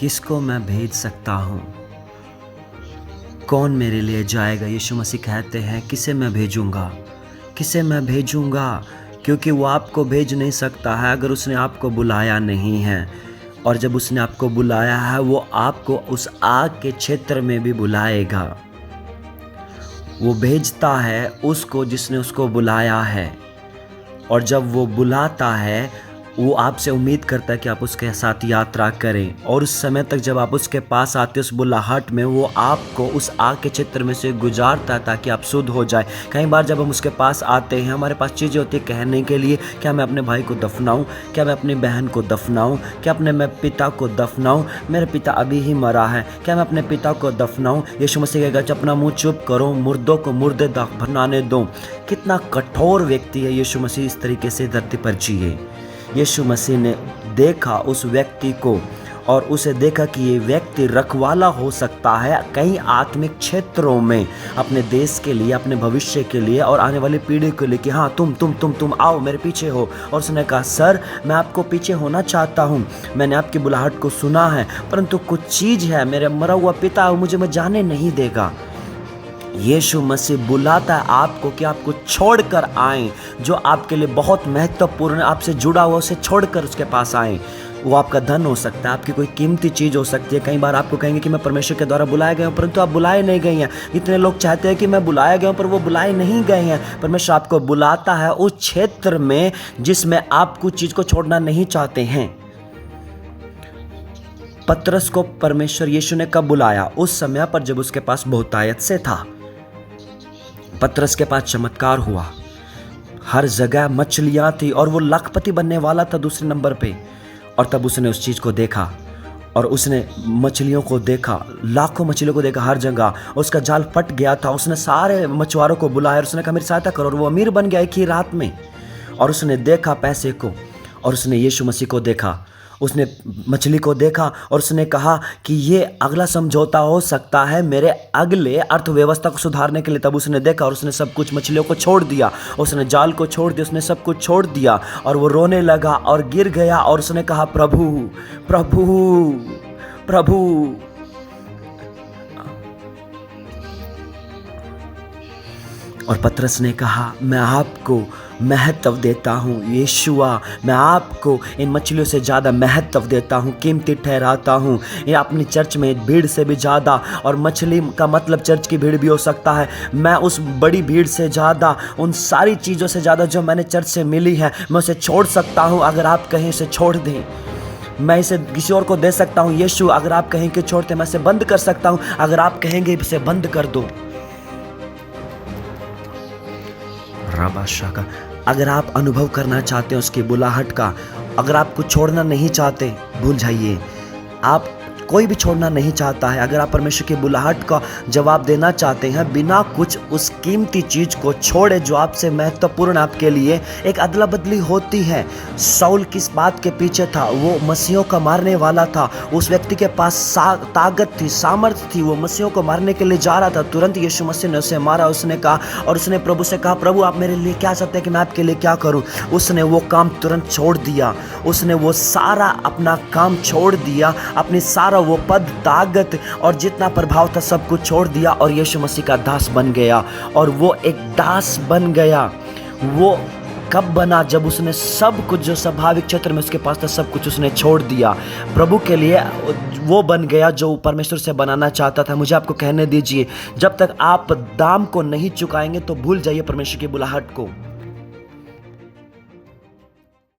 किसको मैं भेज सकता हूँ? कौन मेरे लिए जाएगा? यीशु मसीह कहते हैं, किसे मैं भेजूँगा? किसे मैं भेजूँगा? क्योंकि वो आपको भेज नहीं सकता है अगर उसने आपको बुलाया नहीं है। और जब उसने आपको बुलाया है, वो आपको उस आग के क्षेत्र में भी बुलाएगा। वो भेजता है उसको जिसने उसको बुलाया है। और जब वो बुलाता है, वो आपसे उम्मीद करता है कि आप उसके साथ यात्रा करें। और उस समय तक जब आप उसके पास आते उस बुलाहट में, वो आपको उस आग के क्षेत्र में से गुजारता है ताकि आप शुद्ध हो जाए। कई बार जब हम उसके पास आते हैं, हमारे पास चीज़ें होती है कहने के लिए, क्या मैं अपने भाई को दफनाऊं? क्या मैं अपनी बहन को दफनाऊं? क्या अपने मैं पिता को दफनाऊं? मेरे पिता अभी ही मरा है, क्या मैं अपने पिता को दफनाऊं? यीशु मसीह कहेगा, अपना मुँह चुप करो, मुर्दों को मुर्दे दफनाने दो। कितना कठोर व्यक्ति है यीशु मसीह, इस तरीके से धरती पर जिए। यीशु मसीह ने देखा उस व्यक्ति को और उसे देखा कि ये व्यक्ति रखवाला हो सकता है कई आत्मिक क्षेत्रों में, अपने देश के लिए, अपने भविष्य के लिए और आने वाली पीढ़ी के लिए, कि हाँ तुम आओ मेरे पीछे हो। और उसने कहा, सर मैं आपको पीछे होना चाहता हूँ, मैंने आपकी बुलाहट को सुना है, परंतु कुछ चीज़ है, मेरा मरा हुआ पिता मुझे मैं जाने नहीं देगा। यीशु मसीह बुलाता है आपको कि आपको छोड़कर आएं, जो आपके लिए बहुत महत्वपूर्ण है, आपसे जुड़ा हुआ, उसे छोड़कर उसके पास आएं। वो आपका धन हो सकता है, आपकी कोई कीमती चीज़ हो सकती है। कई बार आपको कहेंगे कि मैं परमेश्वर के द्वारा बुलाए गए हूँ, परंतु आप बुलाए नहीं गए हैं। इतने लोग चाहते हैं कि मैं बुलाया गया हूँ, पर वो बुलाए नहीं गए हैं। परमेश्वर आपको बुलाता है उस क्षेत्र में जिसमें आप कुछ चीज़ को छोड़ना नहीं चाहते हैं। पतरस को परमेश्वर यीशु ने कब बुलाया? उस समय पर जब उसके पास बहुतायत से था। पतरस के पास चमत्कार हुआ, हर जगह मछलियां थी और वो लाखपति बनने वाला था दूसरे नंबर पे। और तब उसने उस चीज़ को देखा और उसने मछलियों को देखा, लाखों मछलियों को देखा हर जगह। उसका जाल फट गया था, उसने सारे मछुआरों को बुलाया और उसने कहा मेरी सहायता करो, और वो अमीर बन गया एक ही रात में। और उसने देखा पैसे को, और उसने यीशु मसीह को देखा, उसने मछली को देखा और उसने कहा कि ये अगला समझौता हो सकता है मेरे अगले अर्थव्यवस्था को सुधारने के लिए। तब उसने देखा और उसने सब कुछ मछलियों को छोड़ दिया, उसने जाल को छोड़ दिया, उसने सब कुछ छोड़ दिया और वो रोने लगा और गिर गया और उसने कहा, प्रभु प्रभु प्रभु। और पतरस ने कहा, मैं आपको महत्व देता हूँ यीशुआ, मैं आपको इन मछलियों से ज़्यादा महत्व देता हूँ, कीमती ठहराता हूँ। ये अपनी चर्च में भीड़ से भी ज़्यादा, और मछली का मतलब चर्च की भीड़ भी हो सकता है, मैं उस बड़ी भीड़ से ज़्यादा, उन सारी चीज़ों से ज़्यादा जो मैंने चर्च से मिली है, मैं उसे छोड़ सकता हूँ। अगर आप कहें इसे छोड़ दें, मैं इसे किसी और को दे सकता हूँ। यीशु अगर आप कहें कि छोड़ते, मैं इसे बंद कर सकता हूँ। अगर आप कहेंगे इसे बंद कर दो, राबाशा का, अगर आप अनुभव करना चाहते हैं उसकी बुलाहट का, अगर आप कुछ छोड़ना नहीं चाहते, भूल जाइए। आप कोई भी छोड़ना नहीं चाहता है। अगर आप परमेश्वर की बुलाहट का जवाब देना चाहते हैं बिना कुछ उस कीमती चीज़ को छोड़े जो आपसे महत्वपूर्ण आपके लिए, एक अदला बदली होती है। साउल किस बात के पीछे था? वो मसीहों का मारने वाला था। उस व्यक्ति के पास ताकत थी, सामर्थ्य थी, वो मसीहों को मारने के लिए जा रहा था। तुरंत यीशु मसीह ने उसे मारा। उसने कहा, और उसने प्रभु से कहा, प्रभु आप मेरे लिए क्या चाहते हैं कि मैं आपके लिए क्या करूं? उसने वो काम तुरंत छोड़ दिया। उसने वो सारा अपना काम छोड़ दिया, अपनी सारा वो पद, ताकत और जितना प्रभाव था सब कुछ छोड़ दिया और यीशु मसीह का दास बन गया। और वो एक दास बन गया। वो कब बना? जब उसने सब कुछ जो स्वाभाविक क्षेत्र में उसके पास था सब कुछ उसने छोड़ दिया। प्रभु के लिए वो बन गया जो परमेश्वर से बनाना चाहता था। मुझे आपको कहने दीजिए, जब तक आप दाम को नहीं चुकाएंगे तो भूल जाइए परमेश्वर की बुलाहट को।